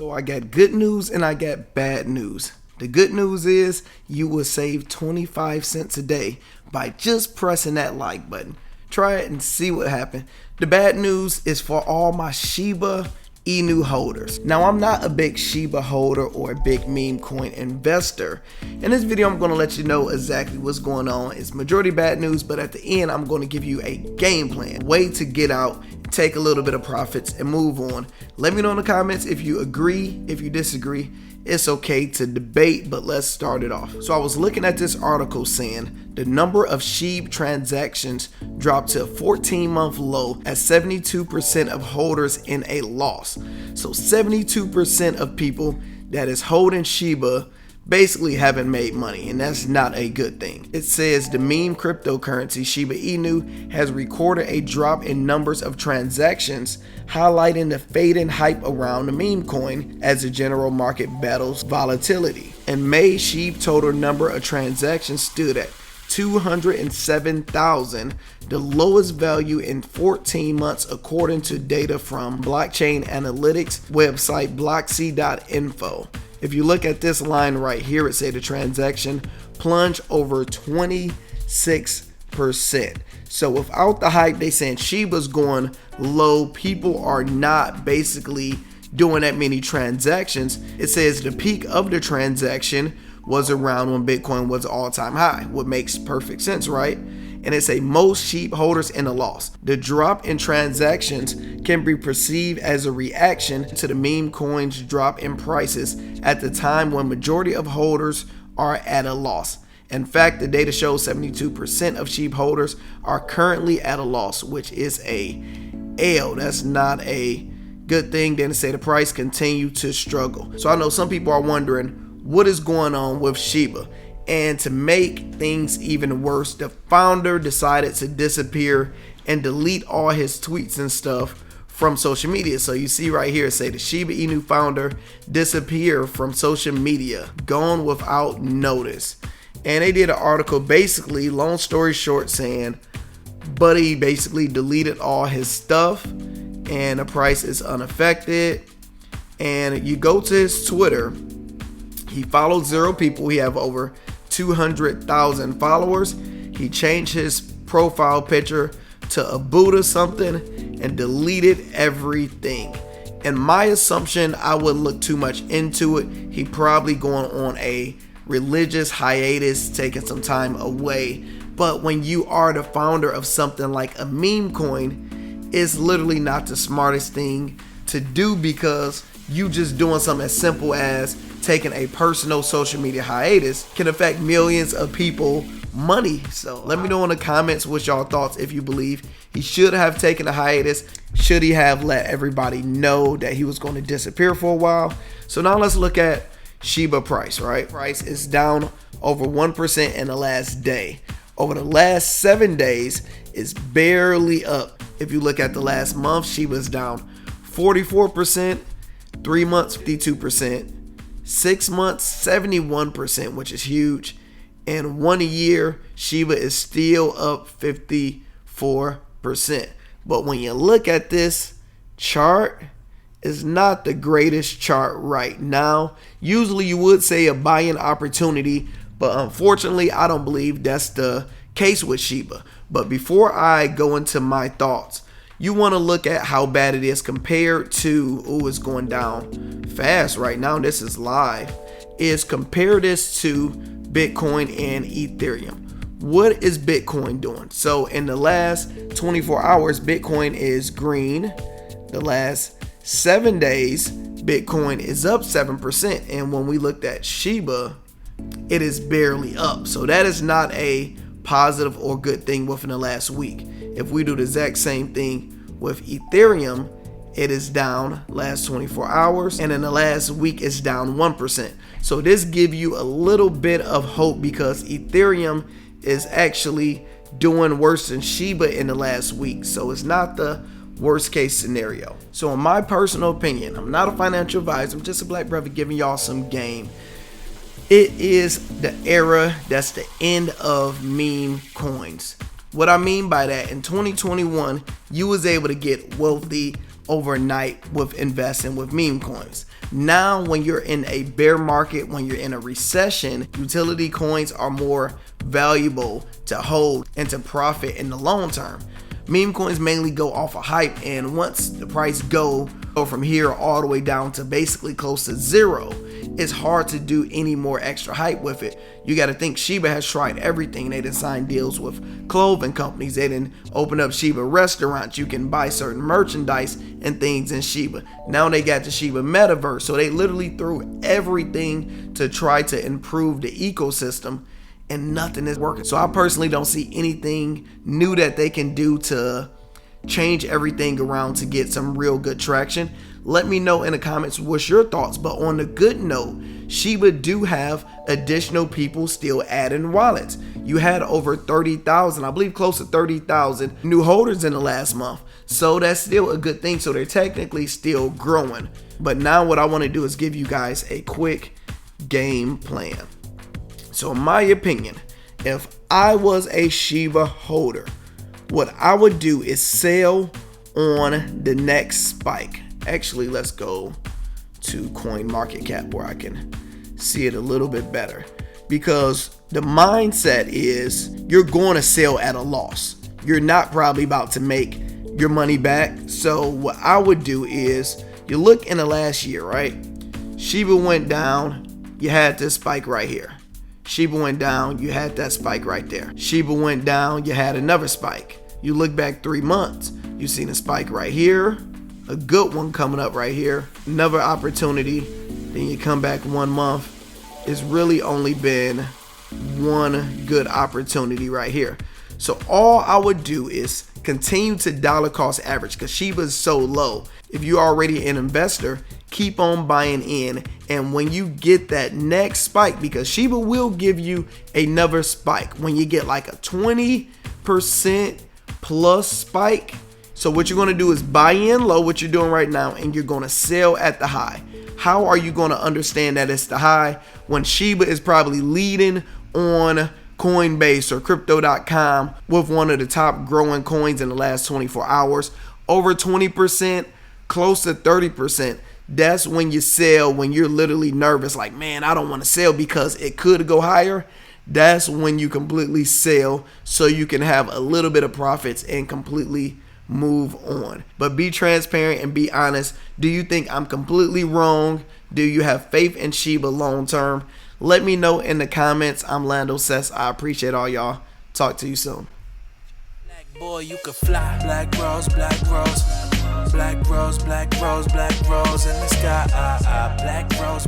So I got good news and I got bad news. The good news is you will save 25 cents a day by just pressing that like button. Try it and see what happens. The bad news is for all my Shiba Inu holders. Now, I'm not a big Shiba holder or a big meme coin investor. In this video, I'm going to let you know exactly what's going on. It's majority bad news, but at the end, I'm going to give you a game plan, way to get out, take a little bit of profits and move on. Let me know in the comments if you agree, if you disagree. It's okay to debate, but let's start it off. So I was looking at this article saying the number of Shib transactions dropped to a 14-month low at 72% of holders in a loss. So 72% of people that is holding Shiba basically haven't made money, and that's not a good thing. It says the meme cryptocurrency Shiba Inu has recorded a drop in numbers of transactions, highlighting the fading hype around the meme coin as the general market battles volatility. In May, Shib total number of transactions stood at 207,000, the lowest value in 14 months according to data from blockchain analytics website blocksy.info. If you look at this line right here, it says the transaction plunged over 26%. So without the hype, they saying Shiba's going low. People are not basically doing that many transactions. It says the peak of the transaction was around when Bitcoin was all-time high, what makes perfect sense, right? And it's a most Shib holders in a loss. The drop in transactions can be perceived as a reaction to the meme coin's drop in prices at the time when majority of holders are at a loss. In fact, the data shows 72% of Shib holders are currently at a loss, which is a L. That's not a good thing. Then to say the price continue to struggle. So I know some people are wondering what is going on with Shiba. And to make things even worse, the founder decided to disappear and delete all his tweets and stuff from social media. So you see right here, say the Shiba Inu founder disappeared from social media, gone without notice. And they did an article basically, long story short, saying Buddy basically deleted all his stuff and the price is unaffected. And you go to his Twitter, he followed 0 people. He have over 200,000 followers. He changed his profile picture to a Buddha something and deleted everything. And my assumption, I wouldn't look too much into it. He probably going on a religious hiatus, taking some time away. But when you are the founder of something like a meme coin, it's literally not the smartest thing to do, because you just doing something as simple as taking a personal social media hiatus can affect millions of people money. So let me know in the comments what y'all thoughts, if you believe he should have taken a hiatus. Should he have let everybody know that he was going to disappear for a while? So now let's look at Shiba price, right? Price is down over 1% in the last day. Over the last 7 days, it's barely up. If you look at the last month, Shiba's down 44%, 3 months 52%, 6 months 71%, which is huge, and 1 year Shiba is still up 54%. But when you look at this chart, it's not the greatest chart right now. Usually you would say a buying opportunity, but unfortunately I don't believe that's the case with Shiba. But before I go into my thoughts, you want to look at how bad it is compared to, it's going down fast right now. This is live. Is compare this to Bitcoin and Ethereum. What is Bitcoin doing? So in the last 24 hours, Bitcoin is green. The last 7 days, Bitcoin is up 7%. And when we looked at Shiba, it is barely up. So that is not a positive or good thing within the last week. If we do the exact same thing with Ethereum, it is down last 24 hours, and in the last week it's down 1%. So this gives you a little bit of hope, because Ethereum is actually doing worse than Shiba in the last week. So it's not the worst case scenario. So in my personal opinion, I'm not a financial advisor, I'm just a black brother giving y'all some game. It is the era, that's the end of meme coins. What I mean by that, in 2021, you was able to get wealthy overnight with investing with meme coins. Now, when you're in a bear market, when you're in a recession, utility coins are more valuable to hold and to profit in the long term. Meme coins mainly go off of hype, and once the price go from here all the way down to basically close to zero, it's hard to do any more extra hype with it. You got to think Shiba has tried everything. They done signed deals with clothing companies. They done open up Shiba restaurants. You can buy certain merchandise and things in Shiba. Now they got the Shiba metaverse. So they literally threw everything to try to improve the ecosystem, and nothing is working. So I personally don't see anything new that they can do to change everything around to get some real good traction. Let me know in the comments what's your thoughts. But on the good note, Shiba do have additional people still adding wallets. You had over 30,000, I believe close to 30,000 new holders in the last month. So that's still a good thing. So they're technically still growing. But now what I want to do is give you guys a quick game plan. So in my opinion, if I was a Shiba holder, what I would do is sell on the next spike. Actually, let's go to CoinMarketCap where I can see it a little bit better, because the mindset is you're going to sell at a loss. You're not probably about to make your money back. So what I would do is, you look in the last year, right? Shiba went down, you had this spike right here. Shiba went down, you had that spike right there. Shiba went down, you had another spike. You look back 3 months, you seen a spike right here, a good one coming up right here, another opportunity. Then you come back 1 month, it's really only been one good opportunity right here. So all I would do is continue to dollar cost average, because Shiba is so low. If you're already an investor, keep on buying in, and when you get that next spike, because Shiba will give you another spike when you get like a 20% plus spike. So what you're going to do is buy in low, what you're doing right now, and you're going to sell at the high. How are you going to understand that it's the high when Shiba is probably leading on Coinbase or crypto.com with one of the top growing coins in the last 24 hours, over 20%, close to 30%. That's when you sell, when you're literally nervous, like, man, I don't want to sell because it could go higher. That's when you completely sell so you can have a little bit of profits and completely move on. But be transparent and be honest. Do you think I'm completely wrong? Do you have faith in Shiba long term? Let me know in the comments. I'm Lando Sess. I appreciate all y'all. Talk to you soon. Black boy, you can fly. Black rose, black rose. Black rose, black rose, black rose in the sky. Black rose.